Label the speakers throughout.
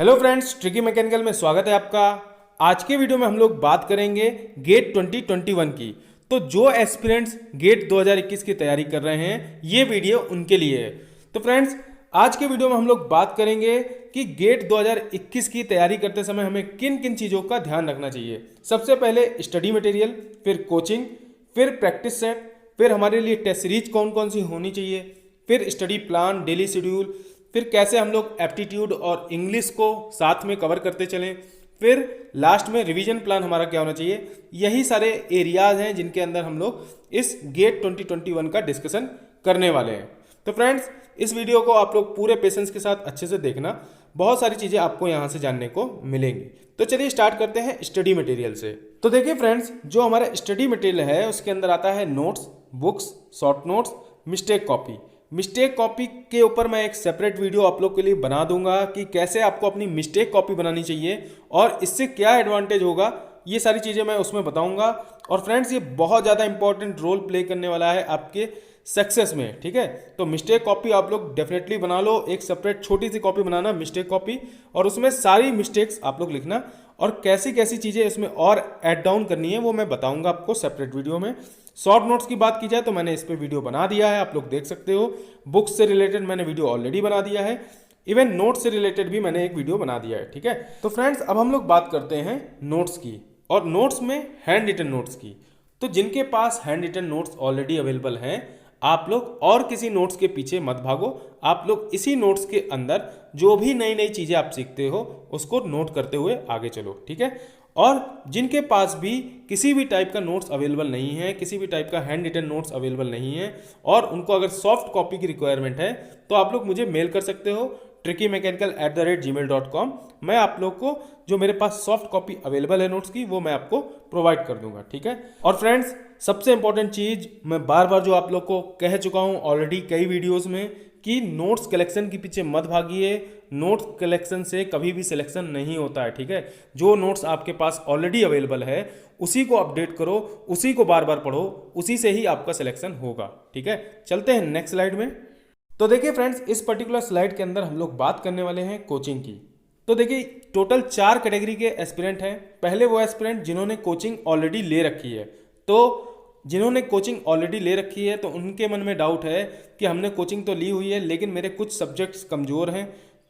Speaker 1: Hello friends, tricky mechanical में स्वागत है आपका। आज के वीडियो में हम लोग बात करेंगे गेट 2021 की। तो जो एस्पिरेंट्स गेट 2021 की तैयारी कर रहे हैं, ये वीडियो उनके लिए है। तो फ्रेंड्स, आज के वीडियो में हम लोग बात करेंगे कि गेट 2021 की तैयारी करते समय हमें किन किन चीज़ों का ध्यान रखना चाहिए। सबसे पहले स्टडी मटेरियल, फिर कोचिंग, फिर प्रैक्टिस सेट, फिर हमारे लिए टेस्ट सीरीज कौन कौन सी होनी चाहिए, फिर स्टडी प्लान, डेली शेड्यूल, फिर कैसे हम लोग एप्टीट्यूड और इंग्लिश को साथ में कवर करते चलें, फिर लास्ट में रिवीजन प्लान हमारा क्या होना चाहिए। यही सारे एरियाज हैं जिनके अंदर हम लोग इस गेट 2021 का डिस्कशन करने वाले हैं। तो फ्रेंड्स, इस वीडियो को आप लोग पूरे पेशेंस के साथ अच्छे से देखना, बहुत सारी चीज़ें आपको यहाँ से जानने को मिलेंगी। तो चलिए स्टार्ट करते हैं स्टडी मटेरियल से। तो देखिए फ्रेंड्स, जो हमारा स्टडी मटेरियल है उसके अंदर आता है notes, books, short notes, mistake copy. Mistake copy के ऊपर मैं एक सेपरेट वीडियो आप लोग के लिए बना दूंगा कि कैसे आपको अपनी मिस्टेक कॉपी बनानी चाहिए और इससे क्या एडवांटेज होगा, ये सारी चीज़ें मैं उसमें बताऊंगा। और फ्रेंड्स, ये बहुत ज़्यादा इंपॉर्टेंट रोल प्ले करने वाला है आपके सक्सेस में, ठीक है। तो मिस्टेक कॉपी आप लोग डेफिनेटली बना लो, एक सेपरेट छोटी सी कॉपी बनाना मिस्टेक कॉपी, और उसमें सारी मिस्टेक्स आप लोग लिखना और कैसी कैसी चीज़ें इसमें और ऐड डाउन करनी है वो मैं बताऊंगा आपको सेपरेट वीडियो में। शॉर्ट नोट्स की बात की जाए तो मैंने इस पर वीडियो बना दिया है, आप लोग देख सकते हो। बुक्स से रिलेटेड मैंने वीडियो ऑलरेडी बना दिया है, इवन नोट्स से रिलेटेड भी मैंने एक वीडियो बना दिया है, ठीक है। तो फ्रेंड्स, अब हम लोग बात करते हैं नोट्स की, और नोट्स में हैंड रिटन नोट्स की। तो जिनके पास hand written notes already available हैं, आप लोग और किसी नोट्स के पीछे मत भागो। आप लोग इसी नोट्स के अंदर जो भी नई नई चीज़ें आप सीखते हो उसको नोट करते हुए आगे चलो, ठीक है। और जिनके पास भी किसी भी टाइप का नोट्स अवेलेबल नहीं है, किसी भी टाइप का हैंड रिटन नोट्स अवेलेबल नहीं है, और उनको अगर सॉफ्ट कॉपी की रिक्वायरमेंट है, तो आप लोग मुझे मेल कर सकते हो trickymechanical@gmail.com। मैं आप लोग को जो मेरे पास सॉफ्ट कॉपी अवेलेबल है नोट्स की, वो मैं आपको प्रोवाइड कर दूंगा, ठीक है। और फ्रेंड्स, सबसे इंपॉर्टेंट चीज़ मैं बार बार जो आप लोग को कह चुका हूँ ऑलरेडी कई वीडियोस में, कि नोट्स कलेक्शन के पीछे मत भागिए। नोट्स कलेक्शन से कभी भी सिलेक्शन नहीं होता है, ठीक है। जो नोट्स आपके पास ऑलरेडी अवेलेबल है उसी को अपडेट करो, उसी को बार बार पढ़ो, उसी से ही आपका सिलेक्शन होगा, ठीक है। चलते हैं नेक्स्ट स्लाइड में। तो देखिए फ्रेंड्स, इस पर्टिकुलर स्लाइड के अंदर हम लोग बात करने वाले हैं कोचिंग की। तो देखिए, टोटल 4 कैटेगरी के एस्पिरेंट हैं। पहले वो एस्पिरेंट जिन्होंने कोचिंग ऑलरेडी ले रखी है। तो जिन्होंने कोचिंग ऑलरेडी ले रखी है तो उनके मन में डाउट है कि हमने कोचिंग तो ली हुई है लेकिन मेरे कुछ सब्जेक्ट्स कमज़ोर हैं,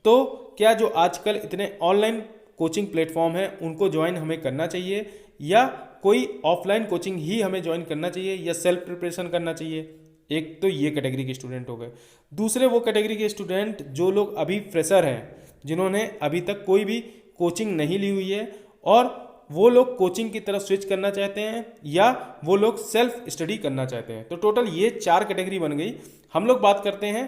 Speaker 1: तो क्या जो आजकल इतने ऑनलाइन कोचिंग प्लेटफॉर्म हैं उनको ज्वाइन हमें करना चाहिए, या कोई ऑफलाइन कोचिंग ही हमें ज्वाइन करना चाहिए, या सेल्फ प्रिपरेशन करना चाहिए। एक तो ये कैटेगरी के स्टूडेंट हो गए। दूसरे वो कैटेगरी के स्टूडेंट जो लोग अभी फ्रेशर हैं, जिन्होंने अभी तक कोई भी कोचिंग नहीं ली हुई है, और वो लोग कोचिंग की तरफ स्विच करना चाहते हैं, या वो लोग सेल्फ स्टडी करना चाहते हैं। तो टोटल ये 4 कैटेगरी बन गई। हम लोग बात करते हैं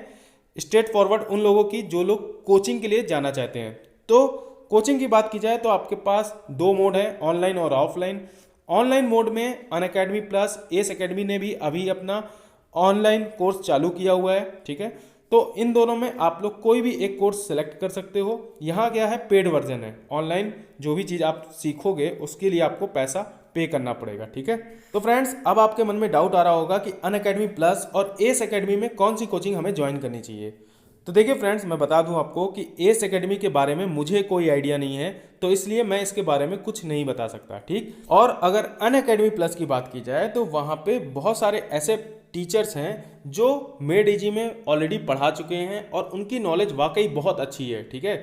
Speaker 1: स्ट्रेट फॉरवर्ड उन लोगों की जो लोग कोचिंग के लिए जाना चाहते हैं। तो कोचिंग की बात की जाए तो आपके पास 2 मोड है, ऑनलाइन और ऑफलाइन। ऑनलाइन मोड में अनअकैडमी प्लस एस अकेडमी ने भी अभी अपना ऑनलाइन कोर्स चालू किया हुआ है, ठीक है। तो इन दोनों में आप लोग कोई भी एक कोर्स सेलेक्ट कर सकते हो। यहाँ क्या है, पेड वर्जन है। ऑनलाइन जो भी चीज़ आप सीखोगे उसके लिए आपको पैसा पे करना पड़ेगा, ठीक है। तो फ्रेंड्स, अब आपके मन में डाउट आ रहा होगा कि अनअकैडमी प्लस और एस अकेडमी में कौन सी कोचिंग हमें ज्वाइन करनी चाहिए। तो देखिए फ्रेंड्स, मैं बता दूं आपको कि एस अकेडमी के बारे में मुझे कोई आइडिया नहीं है, तो इसलिए मैं इसके बारे में कुछ नहीं बता सकता, ठीक। और अगर अनअकैडमी प्लस की बात की जाए तो वहाँ पे बहुत सारे ऐसे टीचर्स हैं जो मेड इजी में ऑलरेडी पढ़ा चुके हैं और उनकी नॉलेज वाकई बहुत अच्छी है, ठीक है।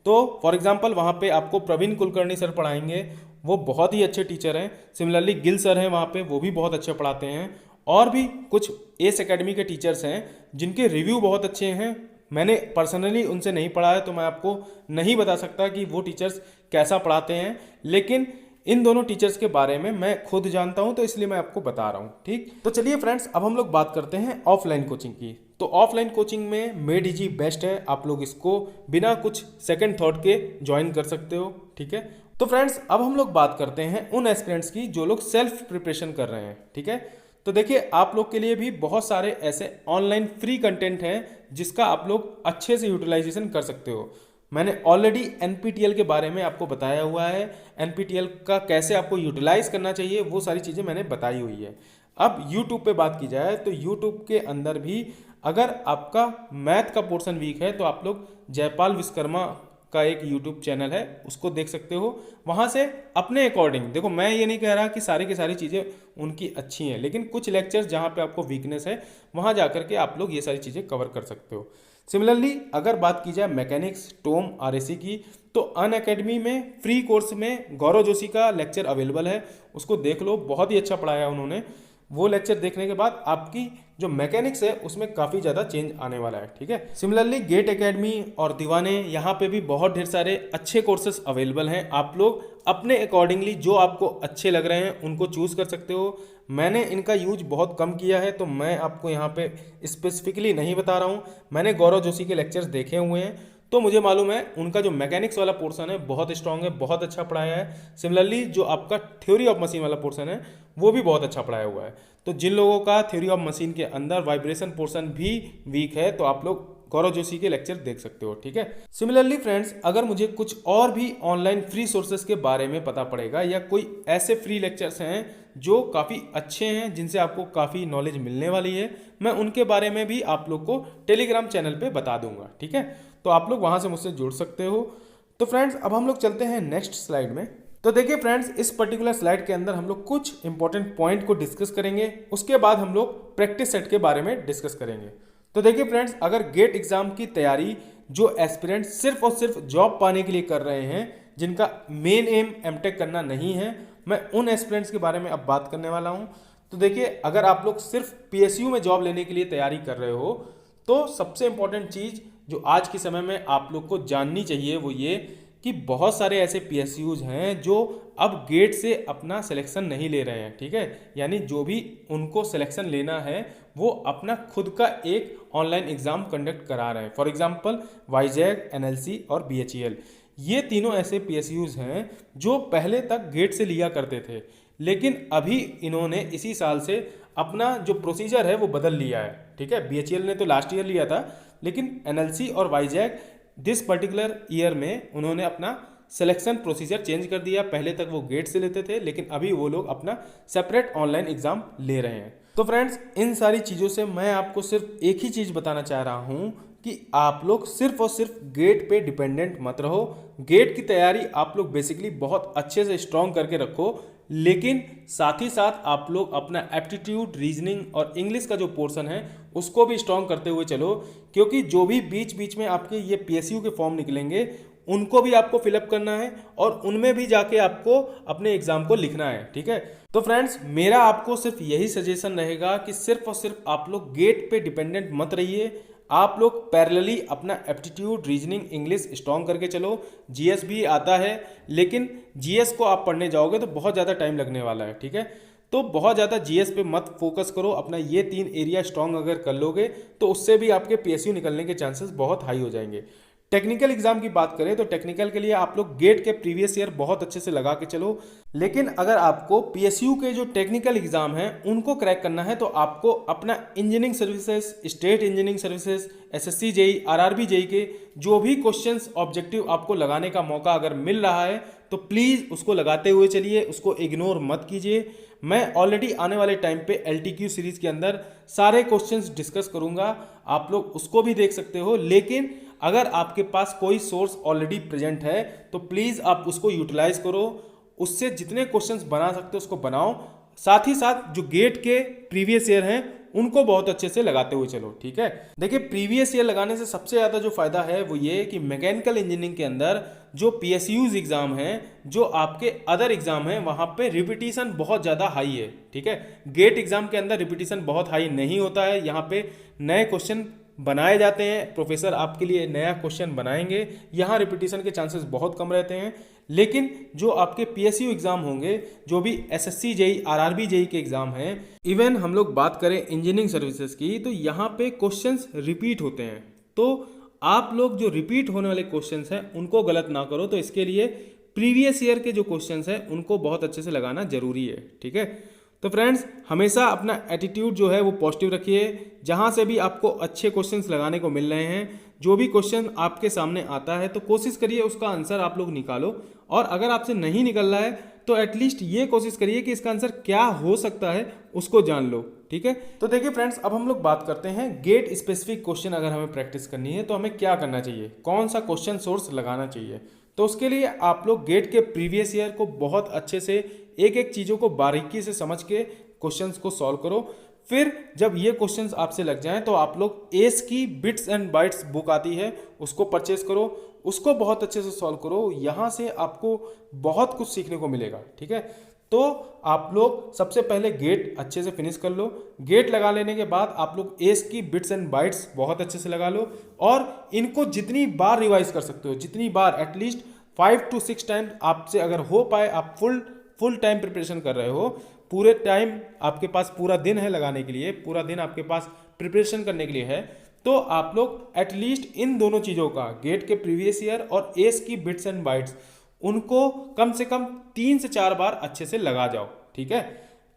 Speaker 1: तो फॉर एग्जांपल वहाँ पे आपको प्रवीण कुलकर्णी सर पढ़ाएंगे, वो बहुत ही अच्छे टीचर हैं। सिमिलरली गिल सर हैं वहाँ पे, वो भी बहुत अच्छे पढ़ाते हैं। और भी कुछ एस अकेडमी के टीचर्स हैं जिनके रिव्यू बहुत अच्छे हैं। मैंने पर्सनली उनसे नहीं पढ़ा है तो मैं आपको नहीं बता सकता कि वो टीचर्स कैसा पढ़ाते हैं, लेकिन इन दोनों टीचर्स के बारे में मैं खुद जानता हूं, तो इसलिए मैं आपको बता रहा हूं, ठीक। तो चलिए फ्रेंड्स, अब हम लोग बात करते हैं ऑफलाइन कोचिंग की। तो ऑफलाइन कोचिंग में मेड इजी बेस्ट है, आप लोग इसको बिना कुछ सेकंड थॉट के ज्वाइन कर सकते हो, ठीक है। तो फ्रेंड्स, अब हम लोग बात करते हैं उन एस्पिरेंट्स की जो लोग सेल्फ प्रिपरेशन कर रहे हैं, ठीक है। तो देखिए, आप लोग के लिए भी बहुत सारे ऐसे ऑनलाइन फ्री कंटेंट हैं जिसका आप लोग अच्छे से यूटिलाइजेशन कर सकते हो। मैंने ऑलरेडी एनपीटीएल के बारे में आपको बताया हुआ है, एनपीटीएल का कैसे आपको यूटिलाइज करना चाहिए वो सारी चीज़ें मैंने बताई हुई है। अब यूट्यूब पे बात की जाए तो यूट्यूब के अंदर भी अगर आपका मैथ का पोर्शन वीक है तो आप लोग जयपाल विश्वकर्मा का एक यूट्यूब चैनल है, उसको देख सकते हो। वहाँ से अपने अकॉर्डिंग देखो, मैं ये नहीं कह रहा कि सारी की सारी चीज़ें उनकी अच्छी हैं, लेकिन कुछ लेक्चर्स जहाँ पे आपको वीकनेस है वहाँ जा करके आप लोग ये सारी चीज़ें कवर कर सकते हो। सिमिलरली अगर बात की जाए मैकेनिक्स, टोम, आरएसी की, तो अन अकेडमी में फ्री कोर्स में गौरव जोशी का लेक्चर अवेलेबल है, उसको देख लो, बहुत ही अच्छा पढ़ाया उन्होंने। वो लेक्चर देखने के बाद आपकी जो मैकेनिक्स है उसमें काफ़ी ज़्यादा चेंज आने वाला है, ठीक है। सिमिलरली गेट एकेडमी और दीवाने, यहाँ पे भी बहुत ढेर सारे अच्छे कोर्सेज अवेलेबल हैं। आप लोग अपने अकॉर्डिंगली जो आपको अच्छे लग रहे हैं उनको चूज़ कर सकते हो। मैंने इनका यूज बहुत कम किया है, तो मैं आपको यहाँ पे स्पेसिफिकली नहीं बता रहा हूँ। मैंने गौरव जोशी के लेक्चर्स देखे हुए हैं, तो मुझे मालूम है उनका जो मैकेनिक्स वाला पोर्शन है बहुत स्ट्रांग है, बहुत अच्छा पढ़ाया है। सिमिलरली जो आपका थ्योरी ऑफ मशीन वाला पोर्शन है वो भी बहुत अच्छा पढ़ाया हुआ है। तो जिन लोगों का थ्योरी ऑफ मशीन के अंदर वाइब्रेशन पोर्शन भी वीक है, तो आप लोग गौरव जोशी के लेक्चर देख सकते हो, ठीक है। सिमिलरली फ्रेंड्स, अगर मुझे कुछ और भी ऑनलाइन फ्री सोर्सेज के बारे में पता पड़ेगा या कोई ऐसे फ्री लेक्चर्स हैं जो काफ़ी अच्छे हैं, जिनसे आपको काफ़ी नॉलेज मिलने वाली है, मैं उनके बारे में भी आप लोग को टेलीग्राम चैनल पे बता दूंगा, ठीक है। तो आप लोग वहाँ से मुझसे जुड़ सकते हो। तो फ्रेंड्स, अब हम लोग चलते हैं नेक्स्ट स्लाइड में। तो देखिए फ्रेंड्स, इस पर्टिकुलर स्लाइड के अंदर हम लोग कुछ इंपॉर्टेंट पॉइंट को डिस्कस करेंगे, उसके बाद हम लोग प्रैक्टिस सेट के बारे में डिस्कस करेंगे। तो देखिए फ्रेंड्स, अगर गेट एग्जाम की तैयारी जो एस्पिरेंट सिर्फ और सिर्फ जॉब पाने के लिए कर रहे हैं, जिनका मेन एम एमटेक करना नहीं है, मैं उन एस्पिरेंट्स के बारे में अब बात करने वाला हूं। तो देखिए, अगर आप लोग सिर्फ पीएसयू में जॉब लेने के लिए तैयारी कर रहे हो, तो सबसे इंपॉर्टेंट चीज़ जो आज के समय में आप लोग को जाननी चाहिए वो ये कि बहुत सारे ऐसे पीएसयूज हैं जो अब गेट से अपना सिलेक्शन नहीं ले रहे हैं, ठीक है। यानी जो भी उनको सिलेक्शन लेना है वो अपना खुद का एक ऑनलाइन एग्जाम कंडक्ट करा रहे हैं। फॉर एग्जांपल वाईजैग, एनएलसी और बीएचईएल, ये तीनों ऐसे पीएसयूज हैं जो पहले तक गेट से लिया करते थे, लेकिन अभी इन्होंने इसी साल से अपना जो प्रोसीजर है वो बदल लिया है, ठीक है। बीएचईएल ने तो लास्ट ईयर लिया था, लेकिन एनएलसी और वाईजैग दिस पर्टिकुलर ईयर में उन्होंने अपना सिलेक्शन प्रोसीजर चेंज कर दिया। पहले तक वो गेट से लेते थे, लेकिन अभी वो लोग अपना सेपरेट ऑनलाइन एग्जाम ले रहे हैं। तो फ्रेंड्स, इन सारी चीज़ों से मैं आपको सिर्फ एक ही चीज़ बताना चाह रहा हूँ कि आप लोग सिर्फ और सिर्फ गेट पे डिपेंडेंट मत रहो। गेट की तैयारी आप लोग बेसिकली बहुत अच्छे से स्ट्रॉन्ग करके रखो, लेकिन साथ ही साथ आप लोग अपना एप्टीट्यूड, रीजनिंग और इंग्लिश का जो पोर्शन है उसको भी स्ट्रॉन्ग करते हुए चलो, क्योंकि जो भी बीच बीच में आपके ये पीएसयू के फॉर्म निकलेंगे उनको भी आपको फिलअप करना है और उनमें भी जाके आपको अपने एग्जाम को लिखना है, ठीक है। तो फ्रेंड्स, मेरा आपको सिर्फ यही सजेशन रहेगा कि सिर्फ और सिर्फ आप लोग गेट पे डिपेंडेंट मत रहिए। आप लोग पैरेलली अपना एप्टीट्यूड, रीजनिंग, इंग्लिश स्ट्रॉन्ग करके चलो। जीएस भी आता है, लेकिन जीएस को आप पढ़ने जाओगे तो बहुत ज़्यादा टाइम लगने वाला है, ठीक है। तो बहुत ज़्यादा जीएस पे मत फोकस करो। अपना ये 3 एरिया स्ट्रॉन्ग अगर कर लोगे तो उससे भी आपके पीएसयू निकलने के चांसेस बहुत हाई हो जाएंगे। टेक्निकल एग्जाम की बात करें तो टेक्निकल के लिए आप लोग गेट के प्रीवियस ईयर बहुत अच्छे से लगा के चलो, लेकिन अगर आपको पीएसयू के जो टेक्निकल एग्जाम हैं उनको क्रैक करना है तो आपको अपना engineering services, state engineering services, SSC JE, RRB JE के जो भी क्वेश्चंस ऑब्जेक्टिव आपको लगाने का मौका अगर मिल रहा है तो प्लीज़ उसको लगाते हुए चलिए, उसको इग्नोर मत कीजिए। मैं ऑलरेडी आने वाले टाइम पे एलटीक्यू सीरीज के अंदर सारे क्वेश्चंस डिस्कस करूंगा, आप लोग उसको भी देख सकते हो। लेकिन अगर आपके पास कोई सोर्स ऑलरेडी प्रेजेंट है तो प्लीज़ आप उसको यूटिलाइज करो, उससे जितने क्वेश्चंस बना सकते हो उसको बनाओ। साथ ही साथ जो गेट के प्रीवियस ईयर हैं उनको बहुत अच्छे से लगाते हुए चलो, ठीक है। देखिए, प्रीवियस ईयर लगाने से सबसे ज़्यादा जो फायदा है वो ये कि मैकेनिकल इंजीनियरिंग के अंदर जो पीएसयूज एग्जाम हैं, जो आपके अदर एग्जाम हैं, वहाँ पे रिपीटिशन बहुत ज़्यादा हाई है, ठीक है। गेट एग्जाम के अंदर रिपीटिशन बहुत हाई नहीं होता है, यहाँ पे नए क्वेश्चन बनाए जाते हैं, प्रोफेसर आपके लिए नया क्वेश्चन बनाएंगे, यहाँ रिपीटिशन के चांसेस बहुत कम रहते हैं। लेकिन जो आपके पीएसयू एग्जाम होंगे, जो भी एसएससी जेई, आरआरबी जेई के एग्जाम हैं, इवन हम लोग बात करें इंजीनियरिंग सर्विसेज की, तो यहाँ पे क्वेश्चंस रिपीट होते हैं। तो आप लोग जो रिपीट होने वाले क्वेश्चंस हैं उनको गलत ना करो, तो इसके लिए प्रीवियस ईयर के जो क्वेश्चंस हैं उनको बहुत अच्छे से लगाना जरूरी है, ठीक है। तो फ्रेंड्स, हमेशा अपना एटीट्यूड जो है वो पॉजिटिव रखिए। जहाँ से भी आपको अच्छे क्वेश्चंस लगाने को मिल रहे हैं, जो भी क्वेश्चन आपके सामने आता है तो कोशिश करिए उसका आंसर आप लोग निकालो, और अगर आपसे नहीं निकल रहा है तो एटलीस्ट ये कोशिश करिए कि इसका आंसर क्या हो सकता है उसको जान लो। ठीक है। तो देखिए फ्रेंड्स, अब हम लोग बात करते हैं गेट स्पेसिफिक क्वेश्चन अगर हमें प्रैक्टिस करनी है तो हमें क्या करना चाहिए, कौन सा क्वेश्चन सोर्स लगाना चाहिए। तो उसके लिए आप लोग गेट के प्रीवियस ईयर को बहुत अच्छे से एक एक चीज़ों को बारीकी से समझ के क्वेश्चंस को सॉल्व करो। फिर जब ये क्वेश्चंस आपसे लग जाएं तो आप लोग एस की बिट्स एंड बाइट्स बुक आती है उसको परचेस करो, उसको बहुत अच्छे से सॉल्व करो। यहाँ से आपको बहुत कुछ सीखने को मिलेगा, ठीक है। तो आप लोग सबसे पहले गेट अच्छे से फिनिश कर लो। गेट लगा लेने के बाद आप लोग एस की बिट्स एंड बाइट्स बहुत अच्छे से लगा लो और इनको जितनी बार रिवाइज कर सकते हो, जितनी बार, एटलीस्ट 5 to 6 टाइम्स आपसे अगर हो पाए। आप फुल टाइम प्रिपरेशन कर रहे हो, पूरे टाइम आपके पास पूरा दिन है लगाने के लिए, पूरा दिन आपके पास प्रिपरेशन करने के लिए है, तो आप लोग एटलीस्ट इन दोनों चीज़ों का, गेट के प्रीवियस ईयर और एस की बिट्स एंड बाइट्स, उनको कम से कम 3 से 4 बार अच्छे से लगा जाओ, ठीक है।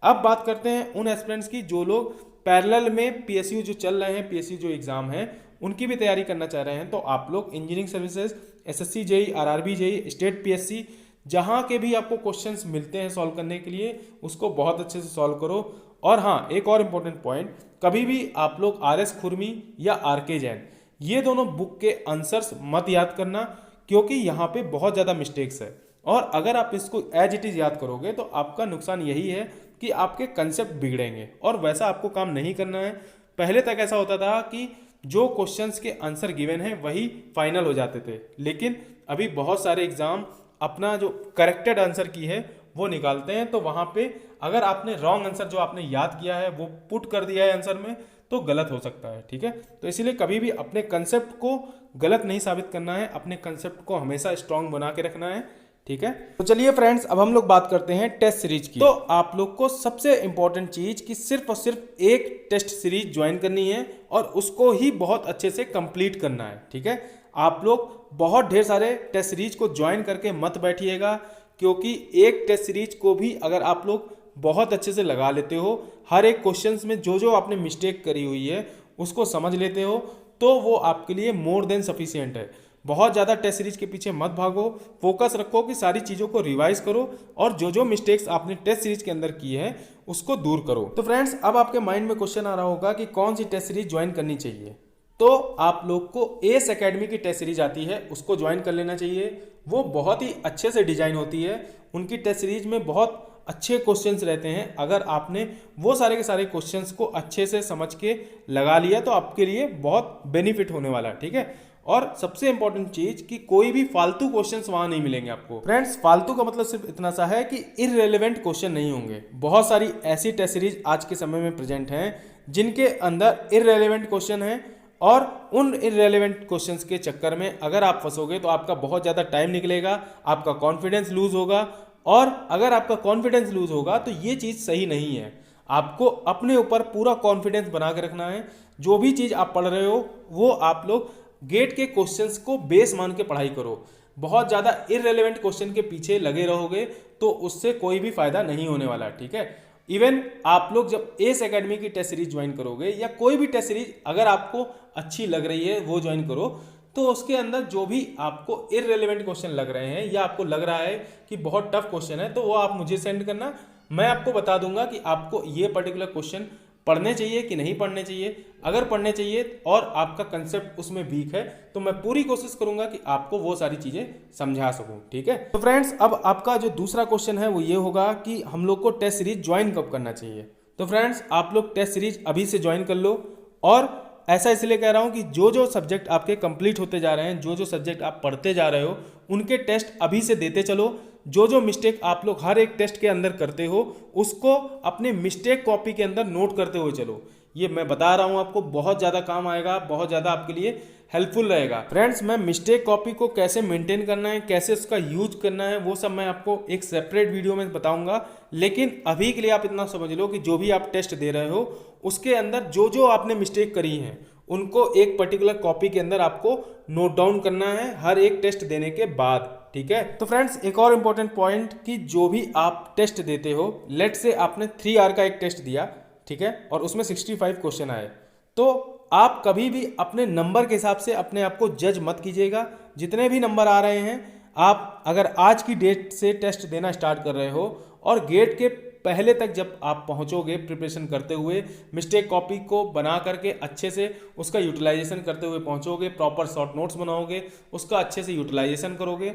Speaker 1: अब बात करते हैं उन एस्पिरेंट्स की जो लोग पैरेलल में पीएसयू जो चल रहे हैं, पीएसयू जो एग्जाम है उनकी भी तैयारी करना चाह रहे हैं। तो आप लोग engineering services, SSC JE, RRB JE, state PSC, जहाँ के भी आपको क्वेश्चंस मिलते हैं सॉल्व करने के लिए, उसको बहुत अच्छे से सॉल्व करो। और हाँ, एक और इम्पोर्टेंट पॉइंट, कभी भी आप लोग आरएस खुरमी या आरके जैन ये दोनों बुक के आंसर्स मत याद करना, क्योंकि यहाँ पे बहुत ज़्यादा मिस्टेक्स है। और अगर आप इसको एज इट इज़ याद करोगे तो आपका नुकसान यही है कि आपके कंसेप्ट बिगड़ेंगे, और वैसा आपको काम नहीं करना है। पहले तक ऐसा होता था कि जो क्वेश्चंस के आंसर गिवन है वही फाइनल हो जाते थे, लेकिन अभी बहुत सारे एग्जाम अपना जो करेक्टेड आंसर की है वो निकालते हैं। तो वहाँ पे अगर आपने रॉन्ग आंसर जो आपने याद किया है वो पुट कर दिया है आंसर में तो गलत हो सकता है, ठीक है। तो इसीलिए कभी भी अपने कंसेप्ट को गलत नहीं साबित करना है, अपने कंसेप्ट को हमेशा स्ट्रांग बना के रखना है, ठीक है। तो चलिए फ्रेंड्स, अब हम लोग बात करते हैं टेस्ट सीरीज की। तो आप लोग को सबसे इंपॉर्टेंट चीज कि सिर्फ और सिर्फ एक टेस्ट सीरीज ज्वाइन करनी है और उसको ही बहुत अच्छे से कंप्लीट करना है, ठीक है। आप लोग बहुत ढेर सारे टेस्ट सीरीज को ज्वाइन करके मत बैठिएगा, क्योंकि एक टेस्ट सीरीज को भी अगर आप लोग बहुत अच्छे से लगा लेते हो, हर एक क्वेश्चंस में जो जो आपने मिस्टेक करी हुई है उसको समझ लेते हो, तो वो आपके लिए मोर देन सफिशिएंट है। बहुत ज़्यादा टेस्ट सीरीज के पीछे मत भागो, फोकस रखो कि सारी चीज़ों को रिवाइज करो और जो जो मिस्टेक्स आपने टेस्ट सीरीज के अंदर की है उसको दूर करो। तो फ्रेंड्स, अब आपके माइंड में क्वेश्चन आ रहा होगा कि कौन सी टेस्ट सीरीज ज्वाइन करनी चाहिए। तो आप लोग को एस एकेडमी की टेस्ट सीरीज आती है उसको ज्वाइन कर लेना चाहिए। वो बहुत ही अच्छे से डिजाइन होती है, उनकी टेस्ट सीरीज में बहुत अच्छे क्वेश्चंस रहते हैं। अगर आपने वो सारे के सारे क्वेश्चंस को अच्छे से समझ के लगा लिया तो आपके लिए बहुत बेनिफिट होने वाला है, ठीक है। और सबसे इंपॉर्टेंट चीज कि कोई भी फालतू क्वेश्चंस वहां नहीं मिलेंगे आपको। फ्रेंड्स, फालतू का मतलब सिर्फ इतना सा है कि इररेलेवेंट क्वेश्चन नहीं होंगे। बहुत सारी ऐसी टेस्ट सीरीज आज के समय में प्रेजेंट हैं जिनके अंदर इररेलेवेंट क्वेश्चन है, और उन इररेलेवेंट क्वेश्चंस के चक्कर में अगर आप फंसोगे तो आपका बहुत ज़्यादा टाइम निकलेगा, आपका कॉन्फिडेंस लूज होगा, और अगर आपका कॉन्फिडेंस लूज होगा तो ये चीज़ सही नहीं है। आपको अपने ऊपर पूरा कॉन्फिडेंस बना के रखना है। जो भी चीज़ आप पढ़ रहे हो वो आप लोग गेट के क्वेश्चंस को बेस मान के पढ़ाई करो। बहुत ज़्यादा इररेलेवेंट क्वेश्चन के पीछे लगे रहोगे तो उससे कोई भी फायदा नहीं होने वाला, ठीक है। इवन आप लोग जब एस एकेडमी की टेस्ट सीरीज ज्वाइन करोगे या कोई भी टेस्ट सीरीज अगर आपको अच्छी लग रही है वो ज्वाइन करो, तो उसके अंदर जो भी आपको इररेलेवेंट क्वेश्चन लग रहे हैं या आपको लग रहा है कि बहुत टफ क्वेश्चन है, तो वो आप मुझे सेंड करना। मैं आपको बता दूंगा कि आपको ये पर्टिकुलर क्वेश्चन पढ़ने चाहिए कि नहीं पढ़ने चाहिए। अगर पढ़ने चाहिए और आपका कंसेप्ट उसमें वीक है तो मैं पूरी कोशिश करूंगा कि आपको वो सारी चीज़ें समझा सकूं, ठीक है। तो फ्रेंड्स, अब आपका जो दूसरा क्वेश्चन है वो ये होगा कि हम लोग को टेस्ट सीरीज ज्वाइन कब करना चाहिए। तो फ्रेंड्स, आप लोग टेस्ट सीरीज अभी से ज्वाइन कर लो। और ऐसा इसलिए कह रहा हूँ कि जो जो सब्जेक्ट आपके कंप्लीट होते जा रहे हैं, जो जो सब्जेक्ट आप पढ़ते जा रहे हो, उनके टेस्ट अभी से देते चलो। जो जो मिस्टेक आप लोग हर एक टेस्ट के अंदर करते हो उसको अपने मिस्टेक कॉपी के अंदर नोट करते हुए चलो। ये मैं बता रहा हूँ आपको, बहुत ज़्यादा काम आएगा, बहुत ज़्यादा आपके लिए हेल्पफुल रहेगा। फ्रेंड्स, मैं मिस्टेक कॉपी को कैसे मेंटेन करना है, कैसे उसका यूज करना है, वो सब मैं आपको एक सेपरेट वीडियो में बताऊंगा। लेकिन अभी के लिए आप इतना समझ लो कि जो भी आप टेस्ट दे रहे हो उसके अंदर जो जो आपने मिस्टेक करी है उनको एक पर्टिकुलर कॉपी के अंदर आपको नोट डाउन करना है हर एक टेस्ट देने के बाद, ठीक है। तो फ्रेंड्स, एक और इम्पोर्टेंट पॉइंट कि जो भी आप टेस्ट देते हो, लेट से आपने 3 आवर का एक टेस्ट दिया, ठीक है, और उसमें 65 क्वेश्चन आए, तो आप कभी भी अपने नंबर के हिसाब से अपने आप को जज मत कीजिएगा। जितने भी नंबर आ रहे हैं, आप अगर आज की डेट से टेस्ट देना स्टार्ट कर रहे हो और गेट के पहले तक जब आप पहुंचोगे प्रिपरेशन करते हुए, मिस्टेक कॉपी को बना करके अच्छे से उसका यूटिलाइजेशन करते हुए पहुंचोगे, प्रॉपर शॉर्ट नोट्स बनाओगे, उसका अच्छे से यूटिलाइजेशन करोगे,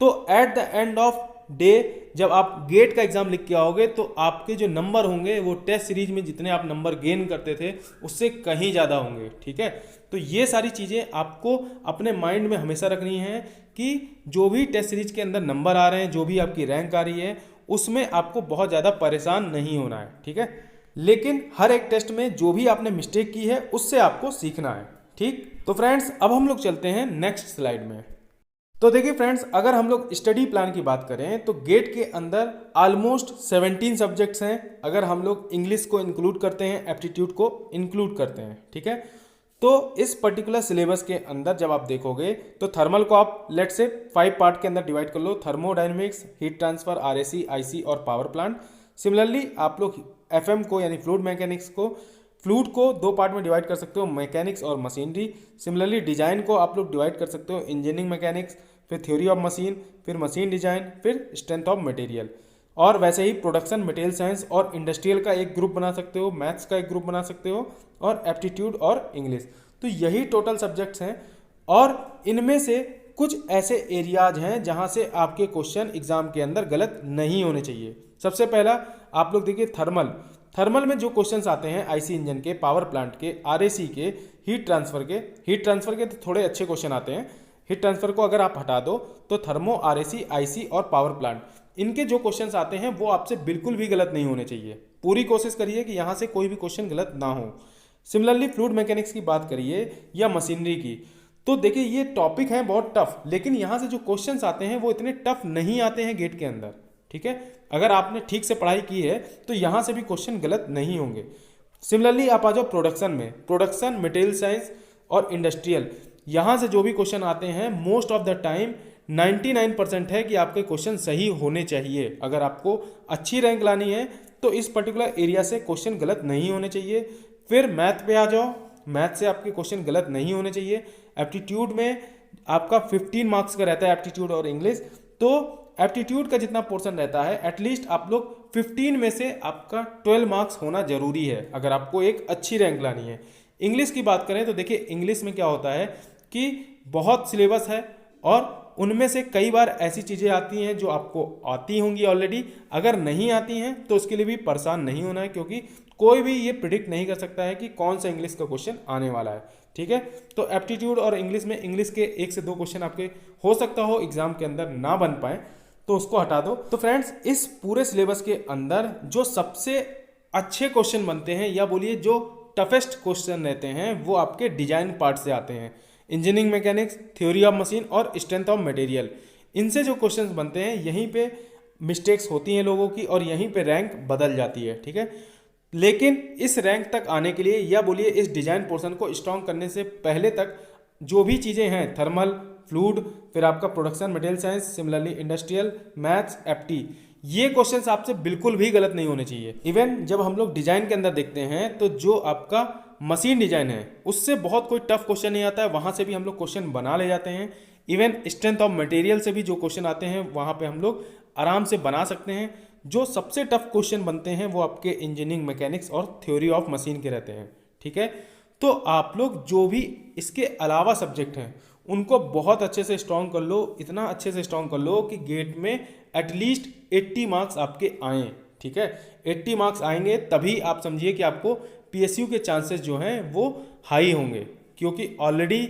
Speaker 1: तो at the end of day जब आप गेट का एग्जाम लिख के आओगे तो आपके जो नंबर होंगे वो टेस्ट सीरीज में जितने आप नंबर गेन करते थे उससे कहीं ज़्यादा होंगे। ठीक है, तो ये सारी चीज़ें आपको अपने माइंड में हमेशा रखनी है कि जो भी टेस्ट सीरीज के अंदर नंबर आ रहे हैं, जो भी आपकी रैंक आ रही है, उसमें आपको बहुत ज़्यादा परेशान नहीं होना है। ठीक है, लेकिन हर एक टेस्ट में जो भी आपने मिस्टेक की है उससे आपको सीखना है। ठीक, तो फ्रेंड्स अब हम लोग चलते हैं नेक्स्ट स्लाइड में। तो देखिए फ्रेंड्स, अगर हम लोग स्टडी प्लान की बात करें तो गेट के अंदर ऑलमोस्ट 17 सब्जेक्ट्स हैं, अगर हम लोग इंग्लिश को इंक्लूड करते हैं, एप्टीट्यूड को इंक्लूड करते हैं। ठीक है, तो इस पर्टिकुलर सिलेबस के अंदर जब आप देखोगे तो थर्मल को आप लेट से 5 पार्ट के अंदर डिवाइड कर लो, thermodynamics, heat transfer, RAC, IC और पावर प्लांट। सिमिलरली आप लोग एफएम को यानी फ्लूइड मैकेनिक्स को, फ्लूइड को 2 पार्ट में डिवाइड कर सकते हो, मैकेनिक्स और मशीनरी। सिमिलरली डिजाइन को आप लोग डिवाइड कर सकते हो, इंजीनियरिंग मैकेनिक्स, फिर थ्योरी ऑफ मशीन, फिर मशीन डिजाइन, फिर स्ट्रेंथ ऑफ मटेरियल। और वैसे ही प्रोडक्शन, मटेरियल साइंस और इंडस्ट्रियल का एक ग्रुप बना सकते हो, मैथ्स का एक ग्रुप बना सकते हो, और एप्टीट्यूड और इंग्लिश। तो यही टोटल सब्जेक्ट्स हैं, और इनमें से कुछ ऐसे एरियाज हैं जहां से आपके क्वेश्चन एग्जाम के अंदर गलत नहीं होने चाहिए। सबसे पहला आप लोग देखिए थर्मल में जो क्वेश्चंस आते हैं आईसी इंजन के, पावर प्लांट के, आरएसी के, हीट ट्रांसफर के तो थोड़े अच्छे क्वेश्चन आते हैं। हीट ट्रांसफर को अगर आप हटा दो तो थर्मो, आरएसी, आईसी और पावर प्लांट, इनके जो क्वेश्चंस आते हैं वो आपसे बिल्कुल भी गलत नहीं होने चाहिए। पूरी कोशिश करिए कि यहाँ से कोई भी क्वेश्चन गलत ना हो। सिमिलरली फ्लूइड मैकेनिक्स की बात करिए या मशीनरी की, तो देखिए ये टॉपिक है बहुत टफ, लेकिन यहाँ से जो क्वेश्चंस आते हैं वो इतने टफ नहीं आते हैं गेट के अंदर। ठीक है, अगर आपने ठीक से पढ़ाई की है तो यहाँ से भी क्वेश्चन गलत नहीं होंगे। सिमिलरली आप आ जाओ प्रोडक्शन में, प्रोडक्शन, मटेरियल साइंस और इंडस्ट्रियल, यहाँ से जो भी क्वेश्चन आते हैं मोस्ट ऑफ द टाइम 99% है कि आपके क्वेश्चन सही होने चाहिए। अगर आपको अच्छी रैंक लानी है तो इस पर्टिकुलर एरिया से क्वेश्चन गलत नहीं होने चाहिए। फिर मैथ पे आ जाओ, मैथ से आपके क्वेश्चन गलत नहीं होने चाहिए। एप्टीट्यूड में आपका 15 मार्क्स का रहता है एप्टीट्यूड और इंग्लिश, तो एप्टीट्यूड का जितना पोर्शन रहता है एटलीस्ट आप लोग 15 में से आपका 12 मार्क्स होना जरूरी है अगर आपको एक अच्छी रैंक लानी है। इंग्लिश की बात करें तो देखिए इंग्लिश में क्या होता है कि बहुत सिलेबस है और उनमें से कई बार ऐसी चीज़ें आती हैं जो आपको आती होंगी ऑलरेडी, अगर नहीं आती हैं तो उसके लिए भी परेशान नहीं होना है, क्योंकि कोई भी ये प्रिडिक्ट नहीं कर सकता है कि कौन सा इंग्लिश का क्वेश्चन आने वाला है। ठीक है, तो एप्टीट्यूड और इंग्लिश में इंग्लिश के 1 से 2 क्वेश्चन आपके हो सकता हो एग्जाम के अंदर ना बन पाए, तो उसको हटा दो। तो फ्रेंड्स इस पूरे सिलेबस के अंदर जो सबसे अच्छे क्वेश्चन बनते हैं या बोलिए जो टफेस्ट क्वेश्चन रहते हैं वो आपके डिजाइन पार्ट से आते हैं, engineering mechanics, theory of machine और स्ट्रेंथ ऑफ मटेरियल। इनसे जो क्वेश्चंस बनते हैं यहीं पे मिस्टेक्स होती हैं लोगों की और यहीं पे रैंक बदल जाती है। ठीक है, लेकिन इस रैंक तक आने के लिए या बोलिए इस डिजाइन पोर्शन को स्ट्रॉन्ग करने से पहले तक जो भी चीज़ें हैं, थर्मल, फ्लूइड, फिर आपका production, material science, similarly industrial, maths, apti, ये क्वेश्चंस आपसे बिल्कुल भी गलत नहीं होने चाहिए। इवन जब हम लोग डिजाइन के अंदर देखते हैं तो जो आपका मशीन डिजाइन है उससे बहुत कोई टफ क्वेश्चन नहीं आता है, वहां से भी हम लोग क्वेश्चन बना ले जाते हैं। इवन स्ट्रेंथ ऑफ मटेरियल से भी जो क्वेश्चन आते हैं वहां पे हम लोग आराम से बना सकते हैं। जो सबसे टफ क्वेश्चन बनते हैं वो आपके इंजीनियरिंग मैकेनिक्स और थ्योरी ऑफ मशीन के रहते हैं। ठीक है, तो आप लोग जो भी इसके अलावा सब्जेक्ट हैं उनको बहुत अच्छे से स्ट्रॉन्ग कर लो, इतना अच्छे से स्ट्रॉन्ग कर लो कि गेट में एटलीस्ट 80 मार्क्स आपके आएँ। ठीक है, 80 मार्क्स आएंगे तभी आप समझिए कि आपको पीएसयू के चांसेस जो हैं वो हाई होंगे, क्योंकि ऑलरेडी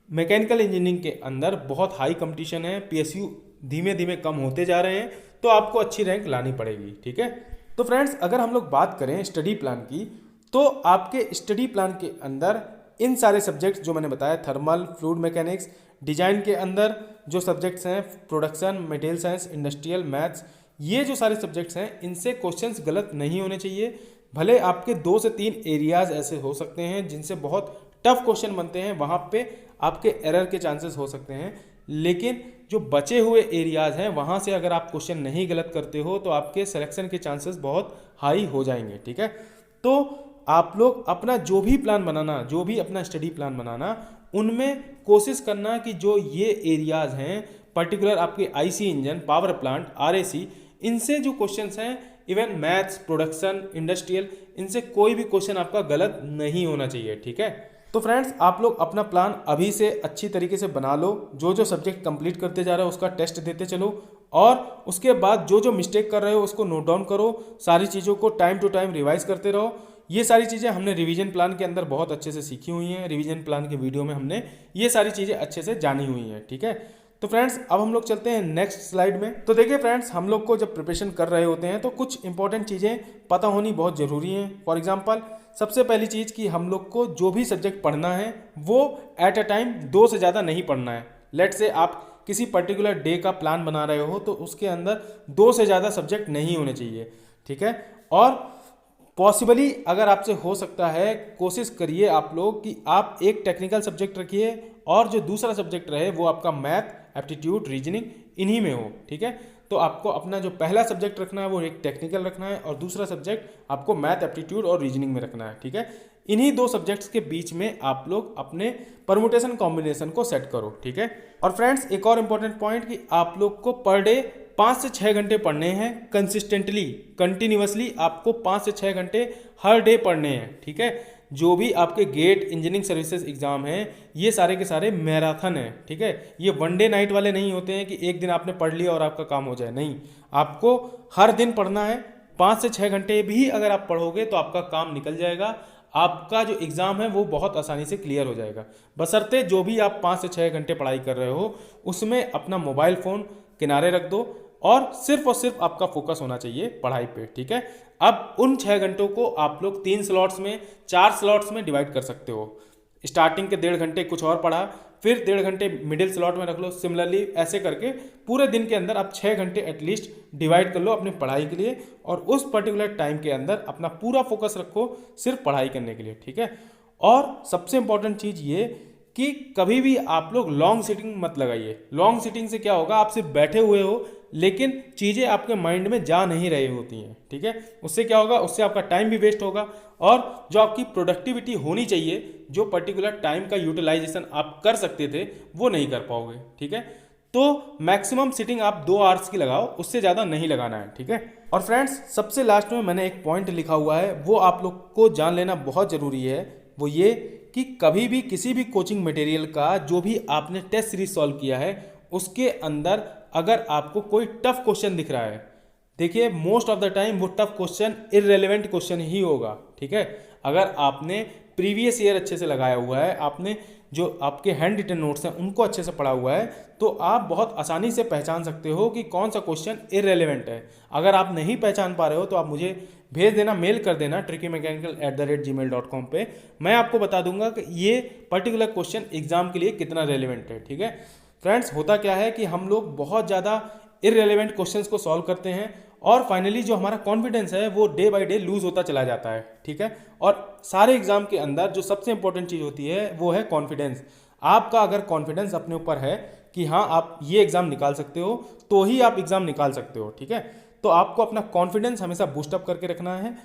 Speaker 1: मैकेनिकल इंजीनियरिंग के अंदर बहुत हाई कंपटीशन है, पीएसयू धीमे धीमे कम होते जा रहे हैं, तो आपको अच्छी रैंक लानी पड़ेगी। ठीक है, तो फ्रेंड्स अगर हम लोग बात करें स्टडी प्लान की, तो आपके स्टडी प्लान के अंदर इन सारे सब्जेक्ट्स जो मैंने बताया, थर्मल, फ्लूइड मैकेनिक्स, डिजाइन के अंदर जो सब्जेक्ट्स हैं production, material science, industrial, maths, ये जो सारे सब्जेक्ट्स हैं इनसे क्वेश्चंस गलत नहीं होने चाहिए। भले आपके 2 से 3 एरियाज ऐसे हो सकते हैं जिनसे बहुत टफ क्वेश्चन बनते हैं, वहाँ पे आपके एरर के चांसेस हो सकते हैं, लेकिन जो बचे हुए एरियाज हैं वहाँ से अगर आप क्वेश्चन नहीं गलत करते हो तो आपके सिलेक्शन के चांसेस बहुत हाई हो जाएंगे। ठीक है, तो आप लोग अपना जो भी प्लान बनाना, जो भी अपना स्टडी प्लान बनाना, उनमें कोशिश करना कि जो ये एरियाज हैं पर्टिकुलर आपके IC engine, power plant, RAC, इनसे जो क्वेश्चंस हैं इवन मैथ्स, प्रोडक्शन, इंडस्ट्रियल, इनसे कोई भी क्वेश्चन आपका गलत नहीं होना चाहिए, ठीक है। तो फ्रेंड्स आप लोग अपना प्लान अभी से अच्छी तरीके से बना लो, जो जो सब्जेक्ट कंप्लीट करते जा रहे हो उसका टेस्ट देते चलो, और उसके बाद जो जो मिस्टेक कर रहे हो उसको नोट डाउन करो, सारी चीज़ों को टाइम टू टाइम रिवाइज करते रहो। ये सारी चीज़ें हमने रिवीजन प्लान के अंदर बहुत अच्छे से सीखी हुई हैं, रिवीजन प्लान के वीडियो में हमने ये सारी चीज़ें अच्छे से जानी हुई हैं, ठीक है। तो फ्रेंड्स अब हम लोग चलते हैं नेक्स्ट स्लाइड में। तो देखिए फ्रेंड्स, हम लोग को जब प्रिपरेशन कर रहे होते हैं तो कुछ इंपॉर्टेंट चीज़ें पता होनी बहुत ज़रूरी हैं। फॉर एग्जांपल सबसे पहली चीज़ कि हम लोग को जो भी सब्जेक्ट पढ़ना है वो एट अ टाइम 2 से ज़्यादा नहीं पढ़ना है। लेट से आप किसी पर्टिकुलर डे का प्लान बना रहे हो तो उसके अंदर 2 से ज़्यादा सब्जेक्ट नहीं होने चाहिए, ठीक है। और पॉसिबली अगर आपसे हो सकता है कोशिश करिए आप लोग कि आप एक टेक्निकल सब्जेक्ट रखिए और जो दूसरा सब्जेक्ट रहे वो आपका मैथ, एप्टीट्यूड, रीजनिंग इन्हीं में हो, ठीक है। तो आपको अपना जो पहला सब्जेक्ट रखना है वो एक टेक्निकल रखना है और दूसरा सब्जेक्ट आपको मैथ, एप्टीट्यूड और रीजनिंग में रखना है, ठीक है। इन्हीं 2 सब्जेक्ट्स के बीच में आप लोग अपने परमुटेशन कॉम्बिनेशन को सेट करो, ठीक है। और फ्रेंड्स एक और इम्पॉर्टेंट पॉइंट कि आप लोग को पर डे 5 से 6 घंटे पढ़ने हैं कंसिस्टेंटली, कंटिन्यूसली आपको 5 से 6 घंटे हर डे पढ़ने हैं, ठीक है। जो भी आपके गेट, इंजीनियरिंग सर्विसेज एग्जाम हैं ये सारे के सारे मैराथन हैं, ठीक है। ये वन डे नाइट वाले नहीं होते हैं कि एक दिन आपने पढ़ लिया और आपका काम हो जाए, नहीं, आपको हर दिन पढ़ना है। 5 से 6 घंटे भी अगर आप पढ़ोगे तो आपका काम निकल जाएगा, आपका जो एग्ज़ाम है वो बहुत आसानी से क्लियर हो जाएगा। बशर्ते जो भी आप 5 से 6 घंटे पढ़ाई कर रहे हो उसमें अपना मोबाइल फ़ोन किनारे रख दो और सिर्फ आपका फोकस होना चाहिए पढ़ाई पे, ठीक है। अब उन 6 घंटों को आप लोग 3 स्लॉट्स में, 4 स्लॉट्स में डिवाइड कर सकते हो। स्टार्टिंग के 1.5 घंटे कुछ और पढ़ा, फिर 1.5 घंटे मिडिल स्लॉट में रख लो। सिमिलरली ऐसे करके पूरे दिन के अंदर आप 6 घंटे एटलीस्ट डिवाइड कर लो अपनी पढ़ाई के लिए और उस पर्टिकुलर टाइम के अंदर अपना पूरा फोकस रखो सिर्फ पढ़ाई करने के लिए, ठीक है। और सबसे इंपॉर्टेंट चीज़ ये कि कभी भी आप लोग लॉन्ग सिटिंग मत लगाइए। लॉन्ग सिटिंग से क्या होगा, आप सिर्फ बैठे हुए हो लेकिन चीज़ें आपके माइंड में जा नहीं रही होती हैं, ठीक है। उससे क्या होगा, उससे आपका टाइम भी वेस्ट होगा और जो आपकी प्रोडक्टिविटी होनी चाहिए, जो पर्टिकुलर टाइम का यूटिलाइजेशन आप कर सकते थे वो नहीं कर पाओगे, ठीक है। तो मैक्सिमम सिटिंग आप 2 आवर्स की लगाओ, उससे ज़्यादा नहीं लगाना है, ठीक है। और फ्रेंड्स सबसे लास्ट में मैंने एक पॉइंट लिखा हुआ है वो आप लोग को जान लेना बहुत ज़रूरी है, वो ये कि कभी भी किसी भी कोचिंग मटेरियल का जो भी आपने टेस्ट सीरीज सॉल्व किया है उसके अंदर अगर आपको कोई टफ क्वेश्चन दिख रहा है, देखिए मोस्ट ऑफ द टाइम वो टफ क्वेश्चन इररेलेवेंट क्वेश्चन ही होगा, ठीक है। अगर आपने प्रीवियस ईयर अच्छे से लगाया हुआ है, आपने जो आपके हैंड रिटन नोट्स हैं उनको अच्छे से पढ़ा हुआ है, तो आप बहुत आसानी से पहचान सकते हो कि कौन सा क्वेश्चन इररेलेवेंट है। अगर आप नहीं पहचान पा रहे हो तो आप मुझे भेज देना, मेल कर देना trickymechanical@gmail.com पे, मैं आपको बता दूंगा कि ये पर्टिकुलर क्वेश्चन एग्जाम के लिए कितना रेलिवेंट है, ठीक है। फ्रेंड्स होता क्या है कि हम लोग बहुत ज़्यादा इररेलेवेंट क्वेश्चंस को सॉल्व करते हैं और फाइनली जो हमारा कॉन्फिडेंस है वो डे बाय डे लूज होता चला जाता है, ठीक है। और सारे एग्जाम के अंदर जो सबसे इंपॉर्टेंट चीज़ होती है वो है कॉन्फिडेंस। आपका अगर कॉन्फिडेंस अपने ऊपर है कि हाँ आप ये एग्ज़ाम निकाल सकते हो तो ही आप एग्ज़ाम निकाल सकते हो, ठीक है। तो आपको अपना कॉन्फिडेंस हमेशा बूस्टअप करके रखना है।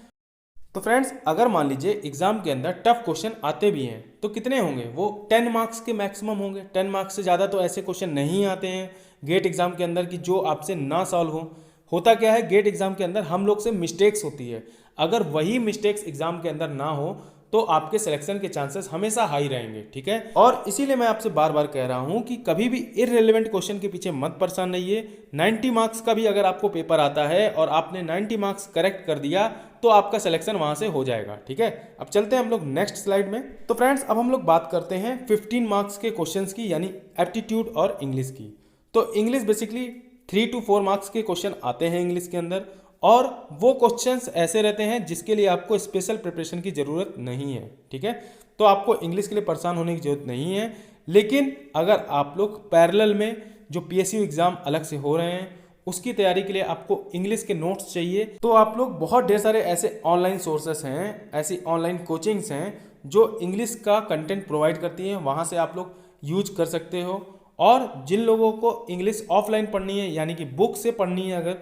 Speaker 1: तो फ्रेंड्स अगर मान लीजिए एग्जाम के अंदर टफ क्वेश्चन आते भी हैं तो कितने होंगे, वो 10 मार्क्स के मैक्सिमम होंगे। 10 मार्क्स से ज़्यादा तो ऐसे क्वेश्चन नहीं आते हैं गेट एग्जाम के अंदर कि जो आपसे ना सॉल्व हो। होता क्या है, गेट एग्जाम के अंदर हम लोग से मिस्टेक्स होती है, अगर वही मिस्टेक्स एग्जाम के अंदर ना हो तो आपके सिलेक्शन के चांसेस हमेशा हाई रहेंगे, ठीक है। और इसीलिए मैं आपसे बार बार कह रहा हूं कि कभी भी इररिलेवेंट क्वेश्चन के पीछे मत परेशान रहिए। 90 मार्क्स का भी अगर आपको पेपर आता है और आपने 90 मार्क्स करेक्ट कर दिया तो आपका सिलेक्शन वहां से हो जाएगा, ठीक है। अब चलते हैं हम लोग नेक्स्ट स्लाइड में। तो फ्रेंड्स अब हम लोग बात करते हैं 15 मार्क्स के क्वेश्चंस की, यानी एप्टीट्यूड और इंग्लिश की। तो इंग्लिश बेसिकली 3 to 4 मार्क्स के क्वेश्चन आते हैं इंग्लिश के अंदर और वो क्वेश्चंस ऐसे रहते हैं जिसके लिए आपको स्पेशल प्रिपरेशन की ज़रूरत नहीं है, ठीक है। तो आपको इंग्लिश के लिए परेशान होने की ज़रूरत नहीं है। लेकिन अगर आप लोग पैरेलल में जो PSU एग्ज़ाम अलग से हो रहे हैं उसकी तैयारी के लिए आपको इंग्लिश के नोट्स चाहिए, तो आप लोग बहुत ढेर सारे ऐसे ऑनलाइन सोर्सेस हैं, ऐसी ऑनलाइन कोचिंग्स हैं जो इंग्लिश का कंटेंट प्रोवाइड करती हैं, वहाँ से आप लोग यूज कर सकते हो। और जिन लोगों को इंग्लिश ऑफलाइन पढ़नी है यानी कि बुक से पढ़नी है अगर,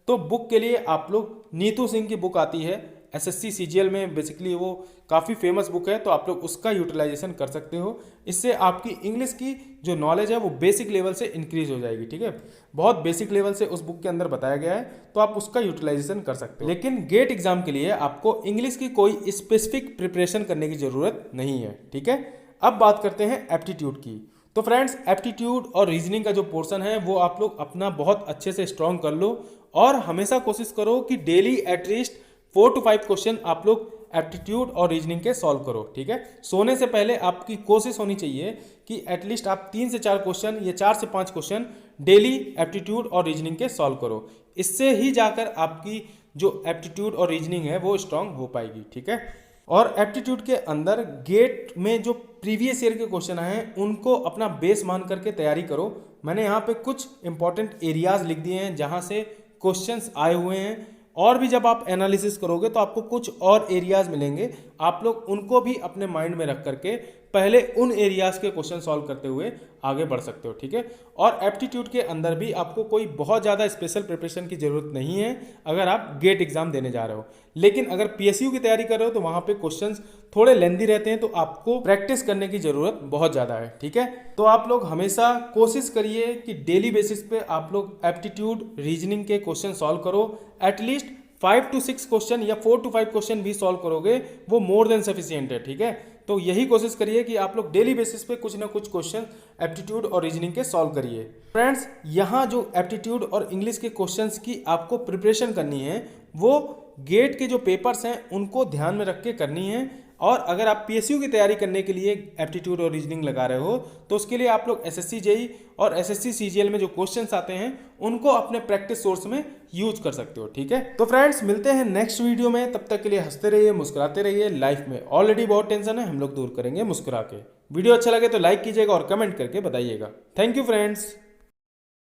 Speaker 1: तो बुक के लिए आप लोग नीतू सिंह की बुक आती है एसएससी सीजीएल में बेसिकली वो काफ़ी फेमस बुक है, तो आप लोग उसका यूटिलाइजेशन कर सकते हो। इससे आपकी इंग्लिश की जो नॉलेज है वो बेसिक लेवल से इंक्रीज हो जाएगी, ठीक है। बहुत बेसिक लेवल से उस बुक के अंदर बताया गया है, तो आप उसका यूटिलाइजेशन कर सकते हो। लेकिन गेट एग्जाम के लिए आपको इंग्लिश की कोई स्पेसिफिक प्रिपरेशन करने की ज़रूरत नहीं है, ठीक है। अब बात करते हैं एप्टीट्यूड की। तो फ्रेंड्स, एप्टीट्यूड और रीजनिंग का जो पोर्शन है वो आप लोग अपना बहुत अच्छे से स्ट्रॉन्ग कर लो, और हमेशा कोशिश करो कि डेली एटलीस्ट 4 to 5 क्वेश्चन आप लोग एप्टीट्यूड और रीजनिंग के सॉल्व करो, ठीक है। सोने से पहले आपकी कोशिश होनी चाहिए कि एटलीस्ट आप 3 से 4 क्वेश्चन या 4 से 5 क्वेश्चन डेली एप्टीट्यूड और रीजनिंग के सॉल्व करो। इससे ही जाकर आपकी जो एप्टीट्यूड और रीजनिंग है वो स्ट्रांग हो पाएगी, ठीक है। और एप्टीट्यूड के अंदर गेट में जो प्रीवियस ईयर के क्वेश्चन हैं उनको अपना बेस मान करके तैयारी करो। मैंने यहाँ पे कुछ इंपॉर्टेंट एरियाज लिख दिए हैं जहाँ से क्वेश्चंस आए हुए हैं, और भी जब आप एनालिसिस करोगे तो आपको कुछ और एरियाज मिलेंगे, आप लोग उनको भी अपने माइंड में रख करके पहले उन एरियाज के क्वेश्चन सॉल्व करते हुए आगे बढ़ सकते हो, ठीक है। और एप्टीट्यूड के अंदर भी आपको कोई बहुत ज़्यादा स्पेशल प्रिपरेशन की ज़रूरत नहीं है अगर आप गेट एग्जाम देने जा रहे हो। लेकिन अगर पीएसयू की तैयारी कर रहे हो तो वहाँ पे क्वेश्चंस थोड़े लेंदी रहते हैं, तो आपको प्रैक्टिस करने की ज़रूरत बहुत ज़्यादा है, ठीक है। तो आप लोग हमेशा कोशिश करिए कि डेली बेसिस पे आप लोग एप्टीट्यूड रीजनिंग के क्वेश्चन सॉल्व करो। एटलीस्ट 5 to 6 क्वेश्चन या 4 to 5 क्वेश्चन भी सॉल्व करोगे वो मोर देन सफिशिएंट है, ठीक है। तो यही कोशिश करिए कि आप लोग डेली बेसिस पे कुछ ना कुछ क्वेश्चन एप्टीट्यूड और रीजनिंग के सॉल्व करिए। फ्रेंड्स, यहाँ जो एप्टीट्यूड और इंग्लिश के क्वेश्चंस की आपको प्रिपरेशन करनी है वो गेट के जो पेपर्स हैं उनको ध्यान में रख के करनी है। और अगर आप पीएसयू की तैयारी करने के लिए एप्टीट्यूड और रीजनिंग लगा रहे हो तो उसके लिए आप लोग एसएससी जेई और एसएससी सीजीएल में जो क्वेश्चंस आते हैं उनको अपने प्रैक्टिस सोर्स में यूज कर सकते हो, ठीक है। तो फ्रेंड्स, मिलते हैं नेक्स्ट वीडियो में, तब तक के लिए हंसते रहिए, मुस्कुराते रहिए। लाइफ में ऑलरेडी बहुत टेंशन है, हम लोग दूर करेंगे मुस्कुरा के। वीडियो अच्छा लगे तो लाइक कीजिएगा और कमेंट करके बताइएगा। Thank you friends.